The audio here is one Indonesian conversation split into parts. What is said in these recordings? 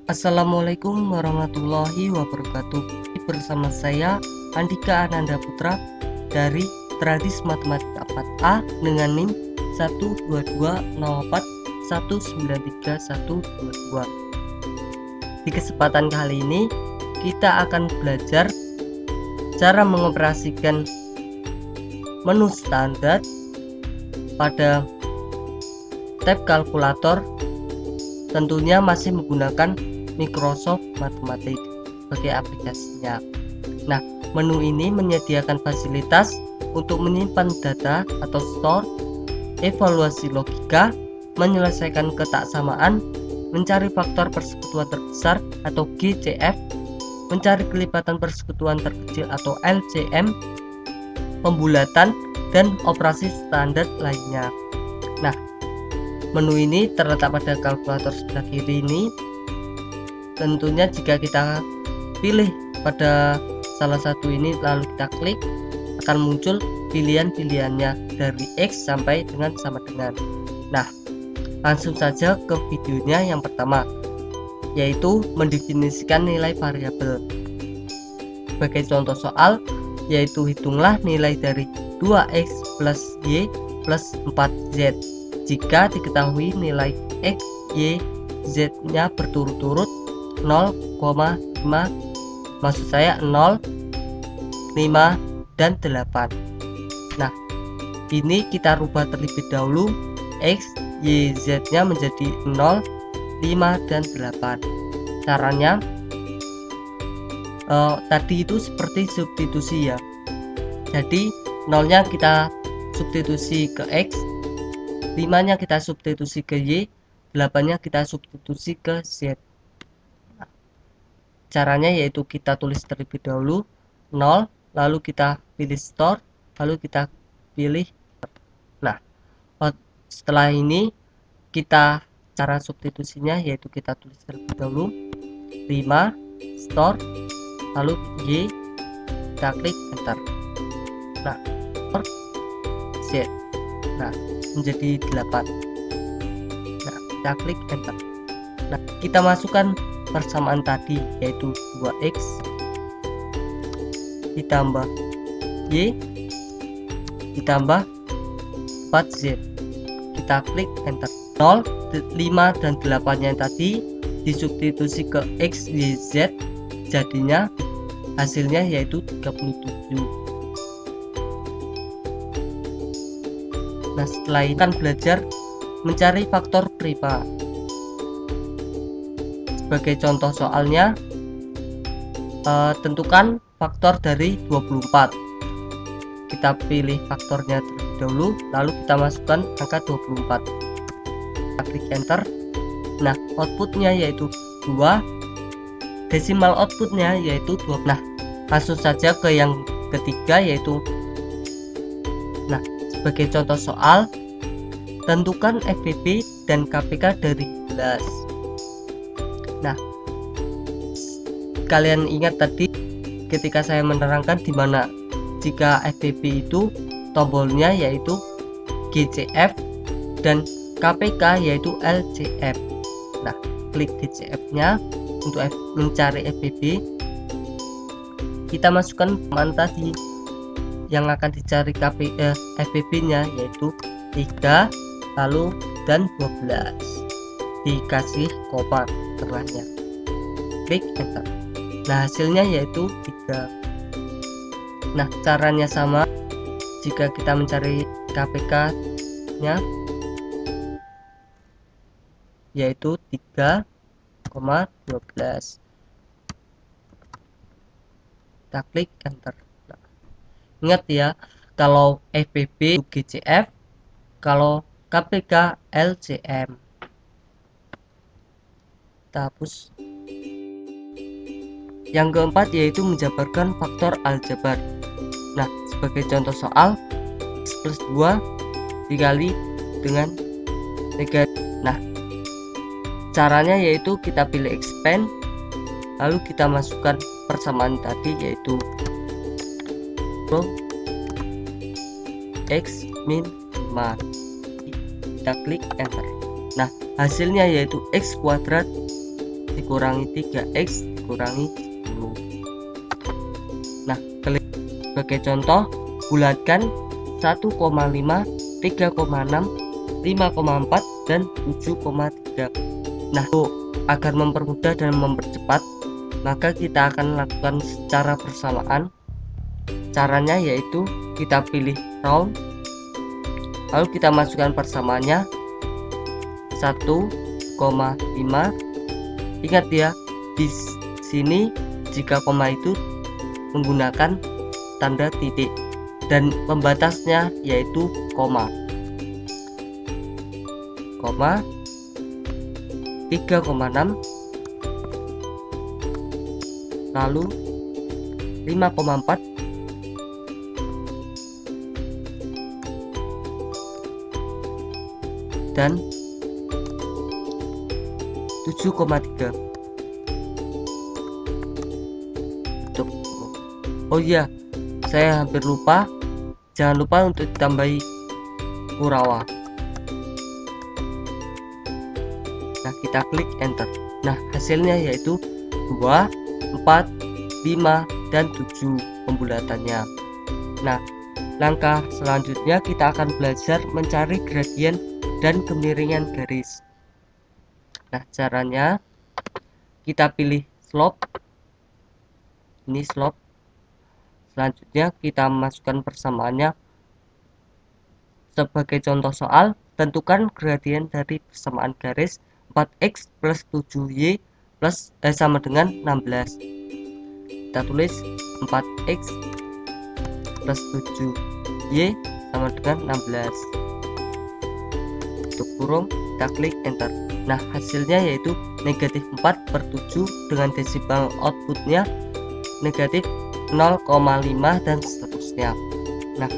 Assalamualaikum warahmatullahi wabarakatuh. Bersama saya Andika Ananda Putra dari Tradis Matematika 4A dengan NIM 12204193122. Di kesempatan kali ini kita akan belajar cara mengoperasikan menu standar pada tab kalkulator, tentunya masih menggunakan Microsoft Mathematics sebagai aplikasinya. Nah, menu ini menyediakan fasilitas untuk menyimpan data atau store, evaluasi logika, menyelesaikan ketaksamaan, mencari faktor persekutuan terbesar atau GCF, mencari kelipatan persekutuan terkecil atau LCM, pembulatan, dan operasi standar lainnya. Nah, menu ini terletak pada kalkulator sebelah kiri ini. Tentunya jika kita pilih pada salah satu ini lalu kita klik, akan muncul pilihan-pilihannya dari X sampai dengan sama dengan. Nah, langsung saja ke videonya yang pertama, yaitu mendefinisikan nilai variabel. Sebagai contoh soal, yaitu hitunglah nilai dari 2X plus Y plus 4Z jika diketahui nilai X, Y, Z nya berturut-turut 0,5, maksud saya 0, 5, dan 8. Nah, ini kita rubah terlebih dahulu X, Y, Z nya menjadi 0, 5, dan 8. Caranya tadi itu seperti substitusi ya. Jadi 0 nya kita substitusi ke X, 5 nya kita substitusi ke Y, 8 nya kita substitusi ke Z. Caranya yaitu kita tulis terlebih dahulu 0, lalu kita pilih store, lalu kita pilih. Nah, setelah ini kita cara substitusinya yaitu kita tulis terlebih dahulu 5 store, lalu Y, kita klik enter. Nah, Z, nah menjadi 8. Nah, kita klik enter. Nah, kita masukkan persamaan tadi yaitu 2X ditambah Y ditambah 4Z. Kita klik enter. 0, 5, dan 8 nya tadi disubstitusi ke X, Y, Z, jadinya hasilnya yaitu 37. Nah, setelah ini akan belajar mencari faktor prima. Sebagai contoh soalnya, tentukan faktor dari 24. Kita pilih faktornya terlebih dahulu, lalu kita masukkan angka 24. Kita klik enter. Nah, outputnya yaitu 2, desimal outputnya yaitu 2. Nah, langsung saja ke yang ketiga yaitu, nah, sebagai contoh soal, tentukan FPB dan KPK dari 11. Nah, kalian ingat tadi ketika saya menerangkan di mana jika FPB itu tombolnya yaitu GCF dan KPK yaitu LCM. Nah, klik GCF nya untuk mencari FPB. Kita masukkan mana tadi yang akan dicari FPB nya yaitu 3, lalu dan 12, dikasih koma tengahnya. Klik enter. Nah, hasilnya yaitu 3. Nah, caranya sama jika kita mencari KPK nya yaitu 3,12. Kita klik enter. Nah, ingat ya, kalau FPB GCF, kalau KPK LCM. Kita hapus. Yang keempat yaitu menjabarkan faktor aljabar. Nah, sebagai contoh soal, X plus 2 dikali dengan negatif. Nah, caranya yaitu kita pilih expand, lalu kita masukkan persamaan tadi yaitu x min 5. Kita klik enter. Nah, hasilnya yaitu x kuadrat dikurangi 3x dikurangi 10. Nah, klik sebagai contoh, bulatkan 1,5, 3,6, 5,4 dan 7,3. Nah, agar mempermudah dan mempercepat, maka kita akan lakukan secara bersamaan. Caranya yaitu kita pilih round, lalu kita masukkan persamaannya 1,5. Ingat ya, di sini jika koma itu menggunakan tanda titik dan pembatasnya yaitu koma 3,6 lalu 5,4 dan 7,3. Oh iya, saya hampir lupa, jangan lupa untuk ditambahi Kurawa. Nah, kita klik enter. Nah, hasilnya yaitu 2, 4, 5 dan 7 pembulatannya. Nah, langkah selanjutnya kita akan belajar mencari gradien dan kemiringan garis. Nah, caranya kita pilih slope. Ini slope. Selanjutnya kita masukkan persamaannya. Sebagai contoh soal, tentukan gradien dari persamaan garis 4x plus 7y plus sama dengan 16. Kita tulis 4x plus 7y sama dengan 16. Tutup kurung, kita klik enter. Nah, hasilnya yaitu negatif 4/7 dengan desimal outputnya negatif 0,5 dan seterusnya. Nah,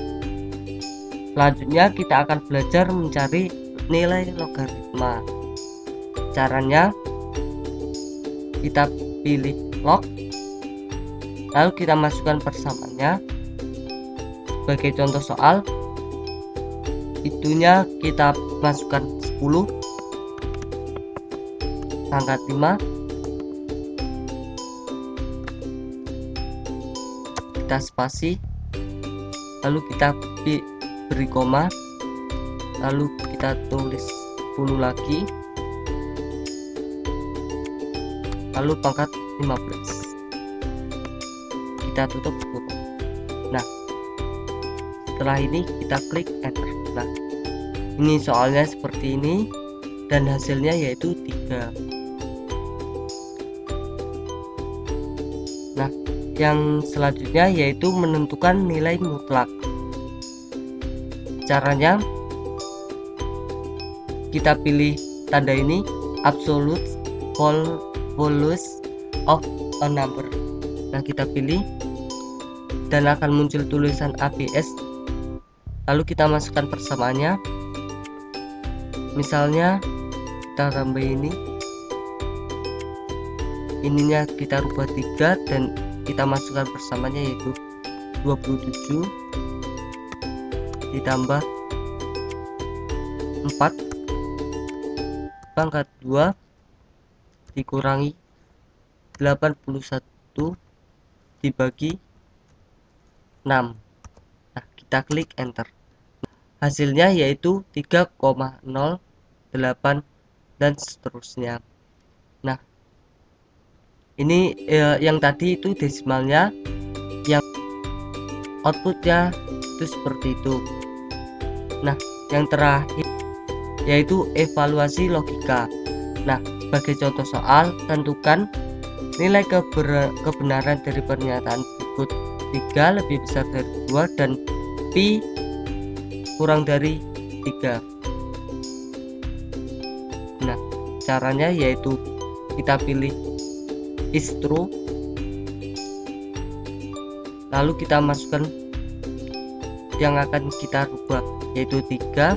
selanjutnya kita akan belajar mencari nilai logaritma. Caranya kita pilih log, lalu kita masukkan persamaannya. Sebagai contoh soal, itunya kita masukkan 10 pangkat 5, kita spasi, lalu kita beri koma, lalu kita tulis 10 lagi, lalu pangkat 15, kita tutup kurung. Nah, setelah ini kita klik enter. Nah, ini soalnya seperti ini dan hasilnya yaitu 3. Nah, yang selanjutnya yaitu menentukan nilai mutlak. Caranya kita pilih tanda ini, absolute values of a number. Nah, kita pilih dan akan muncul tulisan ABS, lalu kita masukkan persamaannya. Misalnya kita tambah ininya kita rubah 3 dan kita masukkan persamaannya yaitu 27 ditambah 4 pangkat 2 dikurangi 81 dibagi 6. Nah, kita klik enter. Hasilnya yaitu 3,08 dan seterusnya. Nah, ini yang tadi itu desimalnya, yang outputnya itu seperti itu. Nah, yang terakhir yaitu evaluasi logika. Nah, sebagai contoh soal, tentukan nilai kebenaran dari pernyataan berikut: 3 lebih besar dari 2 dan pi kurang dari 3. Nah, caranya yaitu kita pilih is true, lalu kita masukkan yang akan kita rubah yaitu 3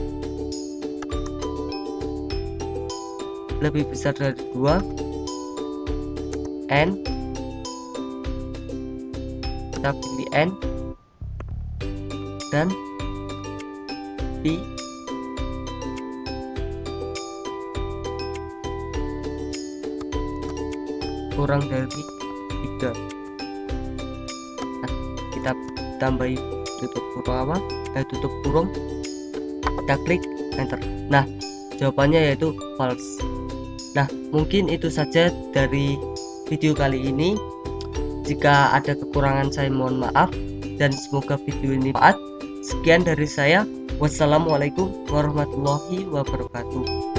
lebih besar dari 2, N, kita pilih N, dan P kurang dari 3. Nah, kita tambahi tutup kurung, kita klik enter. Nah, jawabannya yaitu false. Nah, mungkin itu saja dari video kali ini. Jika ada kekurangan saya mohon maaf, dan semoga video ini bermanfaat. Sekian dari saya. Wassalamualaikum warahmatullahi wabarakatuh.